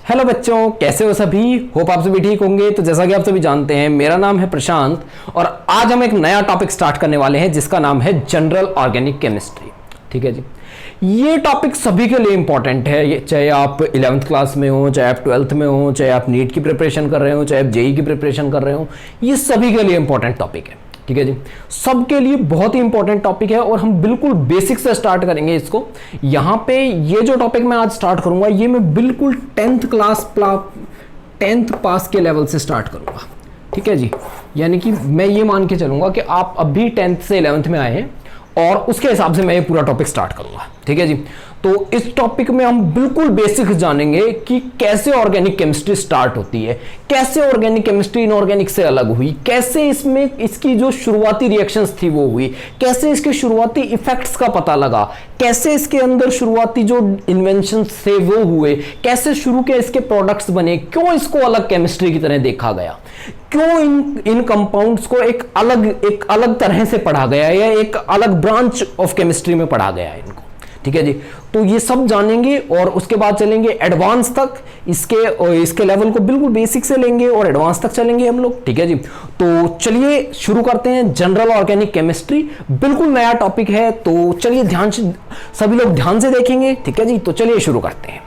Hello बच्चों, कैसे हो सभी। होप आप सभी ठीक होंगे। तो जैसा कि आप सभी जानते हैं, मेरा नाम है प्रशांत और आज हम एक नया टॉपिक स्टार्ट करने वाले हैं जिसका नाम है जनरल ऑर्गेनिक केमिस्ट्री। ठीक है जी। ये टॉपिक सभी के लिए इंपॉर्टेंट है, चाहे आप 11th क्लास में हो, चाहे आप 12th में हो, चाहे आप नीट की प्रिपरेशन कर रहे हो, चाहे आप जेई की प्रिपरेशन कर रहे हो। ये सभी के लिए इंपॉर्टेंट टॉपिक है। ठीक है जी। सबके लिए बहुत ही इंपॉर्टेंट टॉपिक है और हम बिल्कुल बेसिक से स्टार्ट करेंगे इसको। यहां पे ये जो टॉपिक मैं आज स्टार्ट करूंगा, ये मैं बिल्कुल 10th पास के लेवल से स्टार्ट करूंगा। ठीक है जी। यानी कि मैं ये मान के चलूंगा कि आप अभी 10th से 11th में आए हैं और उसके हिसाब से मैं ये पूरा टॉपिक स्टार्ट करूंगा। ठीक है जी। तो इस टॉपिक में हम बिल्कुल बेसिक जानेंगे कि कैसे ऑर्गेनिक केमिस्ट्री स्टार्ट होती है, कैसे ऑर्गेनिक केमिस्ट्री इनऑर्गेनिक से अलग हुई, कैसे इसमें इसकी जो शुरुआती रिएक्शंस थी वो हुई, कैसे इसके शुरुआती इफेक्ट्स का पता लगा, कैसे इसके अंदर शुरुआती जो इन्वेंशंस थे वो हुए, कैसे शुरू के इसके प्रोडक्ट्स बने, क्यों इसको अलग केमिस्ट्री की तरह देखा गया, क्यों इन कंपाउंड्स को एक अलग तरह से पढ़ा गया या एक अलग ब्रांच ऑफ केमिस्ट्री में पढ़ा गया है इनको। ठीक है जी। तो ये सब जानेंगे और उसके बाद चलेंगे एडवांस तक। इसके लेवल को बिल्कुल बेसिक से लेंगे और एडवांस तक चलेंगे हम लोग। ठीक है जी। तो चलिए शुरू करते हैं। जनरल ऑर्गेनिक केमिस्ट्री बिल्कुल नया टॉपिक है, तो चलिए ध्यान से सभी लोग ध्यान से देखेंगे। ठीक है जी। तो चलिए शुरू करते हैं।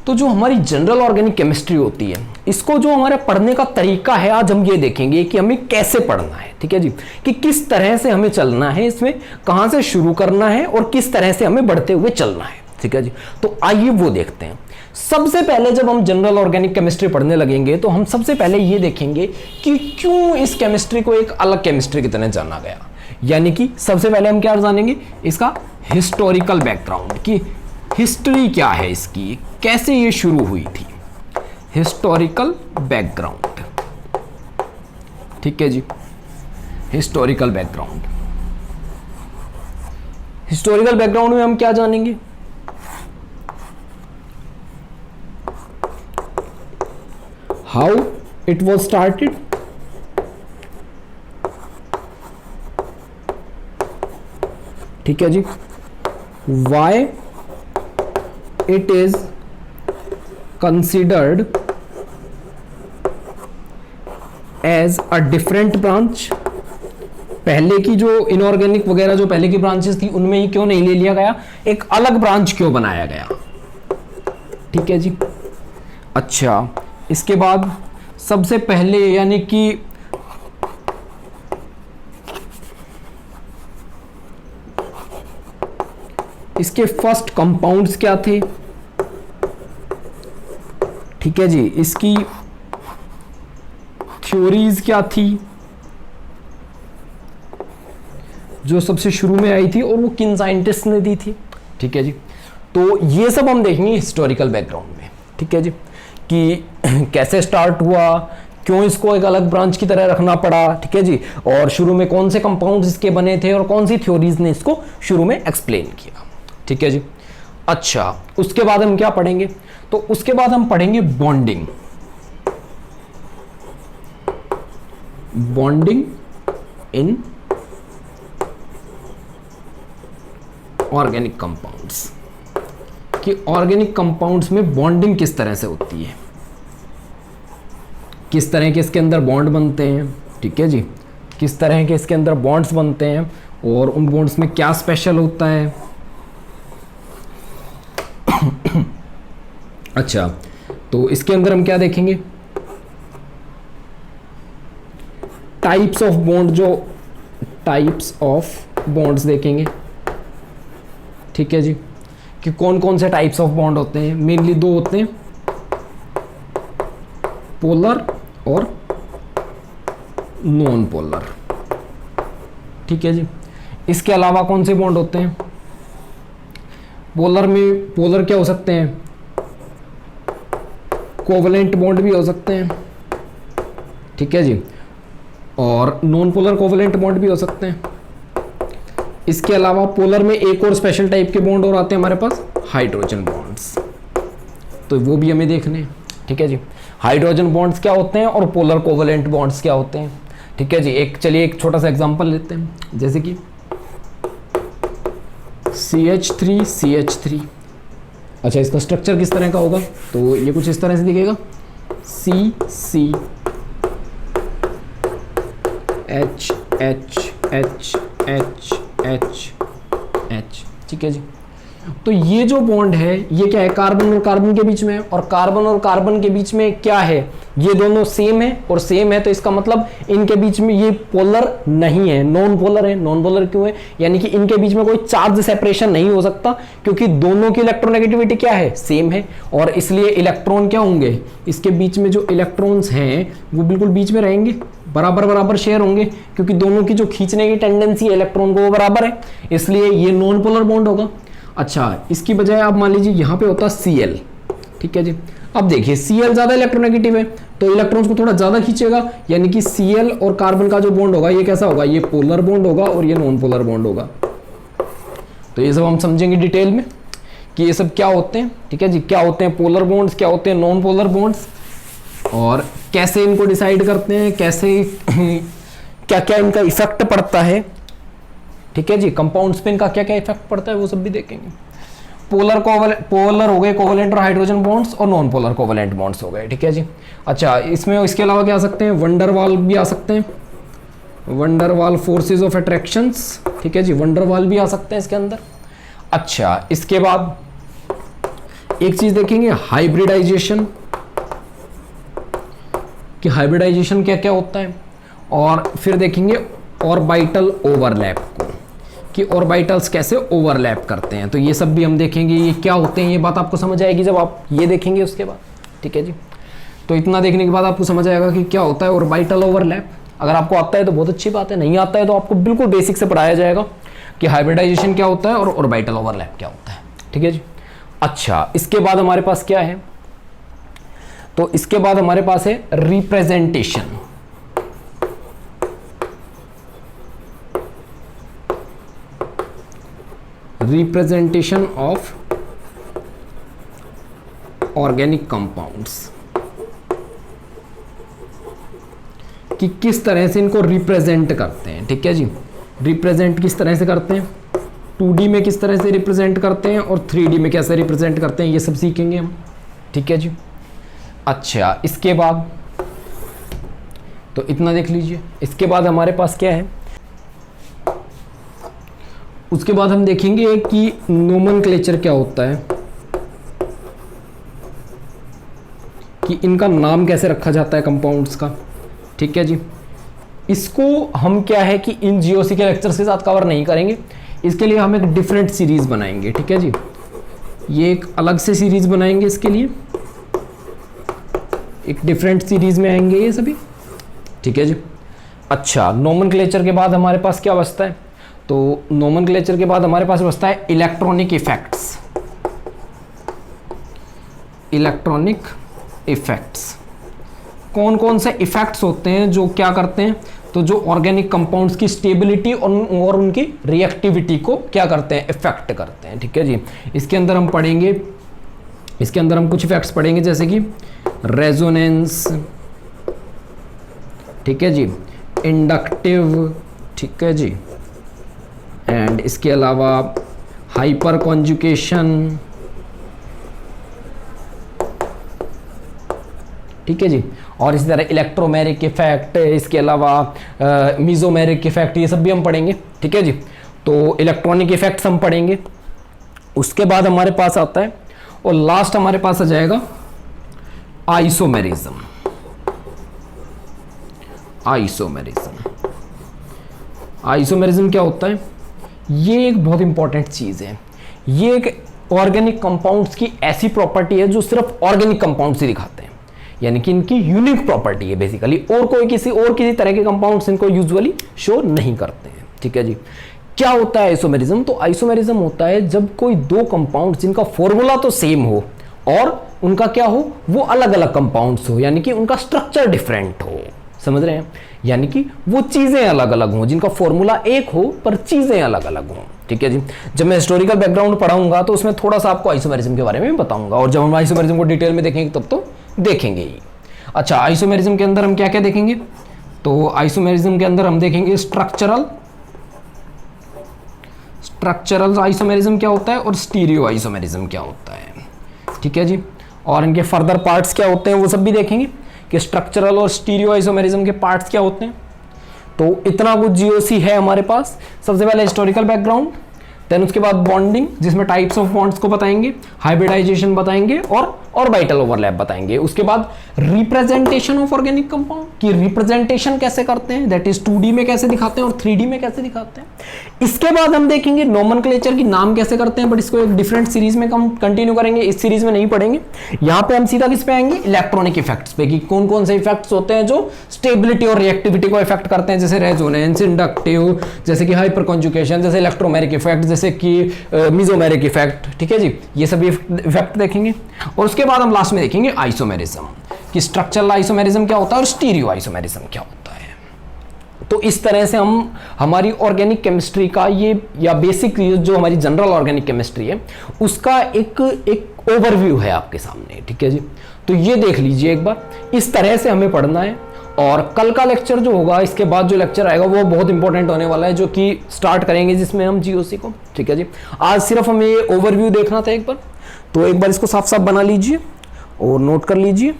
तो जो हमारी जनरल ऑर्गेनिक केमिस्ट्री होती है, इसको जो हमारे पढ़ने का तरीका है, आज हम ये देखेंगे कि हमें कैसे पढ़ना है। ठीक है जी। कि किस तरह से हमें चलना है, इसमें कहां से शुरू करना है और किस तरह से हमें बढ़ते हुए चलना है। ठीक है जी। तो आइए वो देखते हैं। सबसे पहले जब हम जनरल ऑर्गेनिक केमिस्ट्री पढ़ने लगेंगे तो हम सबसे पहले ये देखेंगे कि क्यों इस केमिस्ट्री को एक अलग केमिस्ट्री की तरह जाना गया। यानी कि सबसे पहले हम क्या जानेंगे, इसका हिस्टोरिकल बैकग्राउंड, कि हिस्ट्री क्या है इसकी, कैसे ये शुरू हुई थी। Historical background. ठीक है जी। Historical background. हिस्टोरिकल बैकग्राउंड में हम क्या जानेंगे, हाउ इट वॉज स्टार्टेड, ठीक है जी, Y it is considered as a different branch। पहले की जो इनऑर्गेनिक वगैरह जो पहले की ब्रांचेस थी उनमें ही क्यों नहीं ले लिया गया, एक अलग ब्रांच क्यों बनाया गया। ठीक है जी। अच्छा, इसके बाद सबसे पहले यानी कि इसके फर्स्ट कंपाउंड्स क्या थे। ठीक है जी। इसकी थ्योरीज क्या थी जो सबसे शुरू में आई थी और वो किन साइंटिस्ट ने दी थी। ठीक है जी। तो ये सब हम देखेंगे हिस्टोरिकल बैकग्राउंड में। ठीक है जी। कि कैसे स्टार्ट हुआ, क्यों इसको एक अलग ब्रांच की तरह रखना पड़ा। ठीक है जी। और शुरू में कौन से कंपाउंड्स इसके बने थे और कौन सी थ्योरीज ने इसको शुरू में एक्सप्लेन किया। ठीक है जी। अच्छा, उसके बाद हम क्या पढ़ेंगे, तो उसके बाद हम पढ़ेंगे bonding. Bonding in organic compounds, कि ऑर्गेनिक कंपाउंड्स में बॉन्डिंग किस तरह से होती है, किस तरह के इसके अंदर बॉन्ड बनते हैं। ठीक है जी। किस तरह के इसके अंदर बॉन्ड्स बनते हैं और उन बॉन्ड्स में क्या स्पेशल होता है। अच्छा, तो इसके अंदर हम क्या देखेंगे, टाइप्स ऑफ बॉन्ड, जो टाइप्स ऑफ बॉन्ड्स देखेंगे। ठीक है जी। कि कौन कौन से टाइप्स ऑफ बॉन्ड होते हैं। मेनली दो होते हैं, पोलर और नॉन पोलर। ठीक है जी। इसके अलावा कौन से बॉन्ड होते हैं, पोलर में पोलर क्या हो सकते हैं, कोवलेंट बॉन्ड भी हो सकते हैं। ठीक है जी। और नॉन पोलर कोवलेंट बॉन्ड भी हो सकते हैं। इसके अलावा पोलर में एक और स्पेशल टाइप के बॉन्ड और आते हैं हमारे पास, हाइड्रोजन बॉन्ड्स। तो वो भी हमें देखने हैं। ठीक है जी। हाइड्रोजन बॉन्ड्स क्या होते हैं और पोलर कोवलेंट बॉन्ड्स क्या होते हैं। ठीक है जी। चलिए एक छोटा सा एग्जांपल लेते हैं, जैसे कि CH3 CH3। अच्छा, इसका स्ट्रक्चर किस तरह का होगा, तो ये कुछ इस तरह से दिखेगा, CC H H H H H H। ठीक है जी। तो ये जो बॉन्ड है ये क्या है, कार्बन और कार्बन के बीच में है, और कार्बन और कार्बन के बीच में क्या है, ये दोनों सेम है, और सेम है तो इसका मतलब इनके बीच में ये पोलर नहीं है, नॉन पोलर है। नॉन पोलर क्यों है, यानी कि इनके बीच में कोई चार्ज सेपरेशन नहीं हो सकता, क्योंकि दोनों की इलेक्ट्रोनेगेटिविटी क्या है, सेम है, और इसलिए इलेक्ट्रॉन क्या होंगे, इसके बीच में जो इलेक्ट्रॉन्स हैं वो बिल्कुल बीच में रहेंगे, बराबर बराबर शेयर होंगे, क्योंकि दोनों की जो खींचने की टेंडेंसी है इलेक्ट्रॉन को वो बराबर है, इसलिए ये नॉन पोलर बॉन्ड होगा। अच्छा, इसकी बजाय आप मान लीजिए यहाँ पे होता है Cl। ठीक है जी। अब देखिए Cl ज्यादा इलेक्ट्रोनेगेटिव है तो इलेक्ट्रॉन्स को थोड़ा ज्यादा खींचेगा, यानी कि Cl और कार्बन का जो बॉन्ड होगा ये कैसा होगा, ये पोलर बॉन्ड होगा और ये नॉन पोलर बॉन्ड होगा। तो ये सब हम समझेंगे डिटेल में कि ये सब क्या होते हैं। ठीक है जी, क्या होते हैं पोलर बॉन्ड्स, क्या होते हैं नॉन पोलर बॉन्ड्स, और कैसे इनको डिसाइड करते हैं, कैसे क्या क्या इनका इफेक्ट पड़ता है। ठीक है जी, कंपाउंड्स पे इनका क्या क्या इफेक्ट पड़ता है वो सब भी देखेंगे। पोलर हो गए कोवेलेंट और हाइड्रोजन बॉन्ड्स, और नॉन पोलर कोवेलेंट बॉन्ड्स हो गए। ठीक है जी। अच्छा, इसमें इसके अलावा क्या आ सकते हैं, वंडरवाल भी आ सकते हैं, वंडरवाल फोर्सेस ऑफ अट्रैक्शंस। ठीक है जी, वंडरवाल भी आ सकते हैं इसके अंदर। अच्छा, इसके बाद एक चीज देखेंगे, हाइब्रिडाइजेशन, कि हाइब्रिडाइजेशन क्या क्या होता है, और फिर देखेंगे ऑर्बिटल ओवरलैप को, कि ऑर्बिटल्स कैसे ओवरलैप करते हैं। तो ये सब भी हम देखेंगे, ये क्या होते हैं, ये बात आपको समझ आएगी जब आप ये देखेंगे उसके बाद। ठीक है जी। तो इतना देखने के बाद आपको समझ आएगा कि क्या होता है ऑर्बिटल ओवरलैप। अगर आपको आता है तो बहुत अच्छी बात है, नहीं आता है तो आपको बिल्कुल बेसिक से पढ़ाया जाएगा कि हाइब्रिडाइजेशन क्या होता है और ऑर्बिटल ओवरलैप क्या होता है। ठीक है जी। अच्छा, इसके बाद हमारे पास क्या है, तो इसके बाद हमारे पास है representation. Representation of organic compounds, कि किस तरह से इनको रिप्रेजेंट करते हैं। ठीक है जी, रिप्रेजेंट किस तरह से करते हैं, 2D में किस तरह से रिप्रेजेंट करते हैं और 3D में कैसे रिप्रेजेंट करते हैं, ये सब सीखेंगे हम। ठीक है जी। अच्छा, इसके बाद तो इतना देख लीजिए। इसके बाद हमारे पास क्या है, उसके बाद हम देखेंगे कि नोमेनक्लेचर क्या होता है, कि इनका नाम कैसे रखा जाता है कंपाउंड्स का। ठीक है जी। इसको हम क्या है कि इन जीओसी के लेक्चर्स के साथ कवर नहीं करेंगे, इसके लिए हम एक डिफरेंट सीरीज बनाएंगे। ठीक है जी, ये एक अलग से सीरीज बनाएंगे, इसके लिए एक डिफरेंट सीरीज में आएंगे ये सभी। ठीक है जी। अच्छा, नोमेनक्लेचर के बाद हमारे पास क्या बचता है, तो नोमेनक्लेचर के बाद हमारे पास बचता है इलेक्ट्रॉनिक इफेक्ट्स। इलेक्ट्रॉनिक इफेक्ट्स कौन कौन से इफेक्ट्स होते हैं जो क्या करते हैं, तो जो ऑर्गेनिक कंपाउंड्स की स्टेबिलिटी और उनकी रिएक्टिविटी को क्या करते हैं, इफेक्ट करते हैं। ठीक है जी। इसके अंदर हम पढ़ेंगे, इसके अंदर हम कुछ इफेक्ट्स पढ़ेंगे जैसे कि रेजोनेंस, ठीक है जी, इंडक्टिव, ठीक है जी, एंड इसके अलावा हाइपर कॉन्जुगेशन। ठीक है जी। और इसी तरह इलेक्ट्रोमेरिक इफेक्ट, इसके अलावा मीजोमेरिक इफेक्ट, ये सब भी हम पढ़ेंगे। ठीक है जी। तो इलेक्ट्रॉनिक इफेक्ट्स हम पढ़ेंगे। उसके बाद हमारे पास आता है और लास्ट हमारे पास आ जाएगा आइसोमेरिज्म। आइसोमेरिज्म, आइसोमेरिज्म क्या होता है, ये एक बहुत इंपॉर्टेंट चीज है। ये एक ऑर्गेनिक कंपाउंड्स की ऐसी प्रॉपर्टी है जो सिर्फ ऑर्गेनिक कंपाउंड्स ही दिखाते हैं, यानी कि इनकी यूनिक प्रॉपर्टी है बेसिकली, और कोई किसी तरह के कंपाउंड्स इनको यूजुअली शो नहीं करते हैं। ठीक है जी। क्या होता है आइसोमेरिज्म, तो आइसोमेरिज्म होता है जब कोई दो कंपाउंड्स जिनका फॉर्मूला तो सेम हो और उनका क्या हो, वो अलग अलग कंपाउंड्स हो, यानी कि उनका स्ट्रक्चर डिफरेंट हो। समझ रहे हैं, यानी कि वो चीजें अलग अलग हों, जिनका फॉर्मूला एक हो पर चीजें अलग अलग हों। ठीक है जी। जब मैं हिस्टोरिकल बैकग्राउंड पढ़ाऊंगा तो उसमें थोड़ा सा आपको आइसोमेरिज्म के बारे में बताऊंगा, और जब हम आइसोमेरिज्म को डिटेल में देखेंगे तब तो देखेंगे ही। अच्छा, आइसोमेरिज्म के अंदर हम क्या क्या देखेंगे, तो आइसोमेरिज्म के अंदर हम देखेंगे स्ट्रक्चरल आइसोमेरिज्म क्या होता है और स्टीरियो आइसोमेरिज्म क्या होता है, ठीक है जी। और इनके फर्दर पार्ट्स क्या होते हैं वो सब भी देखेंगे कि स्ट्रक्चरल और स्टीरियो आइसोमेरिज्म के पार्ट्स क्या होते हैं। तो इतना कुछ जीओसी है हमारे पास। सबसे पहले हिस्टोरिकल बैकग्राउंड, देन उसके बाद बॉन्डिंग जिसमें टाइप्स ऑफ बॉन्ड्स को बताएंगे, हाइब्रिडाइजेशन बताएंगे और ऑर्बिटल ओवरलैप बताएंगे। उसके बाद रिप्रेजेंटेशन ऑफ ऑर्गेनिक कंपाउंड की रिप्रेजेंटेशन कैसे करते हैं, दैट इज 2D में कैसे दिखाते हैं और 3D में कैसे दिखाते हैं। इसके बाद हम देखेंगे नोमेनक्लेचर की नाम कैसे करते हैं, बट इसको एक डिफरेंट सीरीज में हम कंटिन्यू करेंगे, इस सीरीज में नहीं पढ़ेंगे। यहाँ पे हम सीधा किस पे आएंगे, इलेक्ट्रॉनिक इफेक्ट्स पे, कि कौन कौन से इफेक्ट्स होते हैं जो स्टेबिलिटी और रिएक्टिविटी को इफेक्ट करते हैं, जैसे रेजोनेंस, इंडक्टिव, जैसे कि हाइपर कॉन्जुगेशन, जैसे इलेक्ट्रोमेरिक इफेक्ट, जैसे कि मिजोमेरिक इफेक्ट, ठीक है जी। ये सभी इफेक्ट देखेंगे। और उसके बाद हम लास्ट में देखेंगे आइसोमेरिज्म कि स्ट्रक्चरल आइसोमेरिज्म क्या होता है और स्टीरियो आइसोमेरिज्म क्या होता है। तो इस तरह से हम हमारी ऑर्गेनिक केमिस्ट्री का ये या बेसिक जो हमारी जनरल ऑर्गेनिक केमिस्ट्री है उसका एक ओवरव्यू है आपके सामने, ठीक है जी। तो ये देख लीजिए एक बार, इस तरह से हमें पढ़ना है। और कल का लेक्चर जो होगा, इसके बाद जो लेक्चर आएगा वो बहुत इंपॉर्टेंट होने वाला है, जो कि स्टार्ट करेंगे जिसमें हम जीओसी को, ठीक है जी। आज सिर्फ हमें ये ओवरव्यू देखना था एक बार, तो एक बार इसको साफ साफ बना लीजिए और नोट कर लीजिए,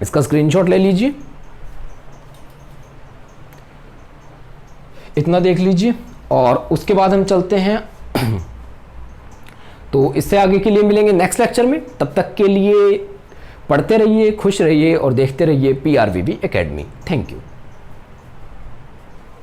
इसका स्क्रीनशॉट ले लीजिए, इतना देख लीजिए। और उसके बाद हम चलते हैं तो इससे आगे के लिए मिलेंगे नेक्स्ट लेक्चर में। तब तक के लिए पढ़ते रहिए, खुश रहिए और देखते रहिए PRVB एकेडमी। Thank you.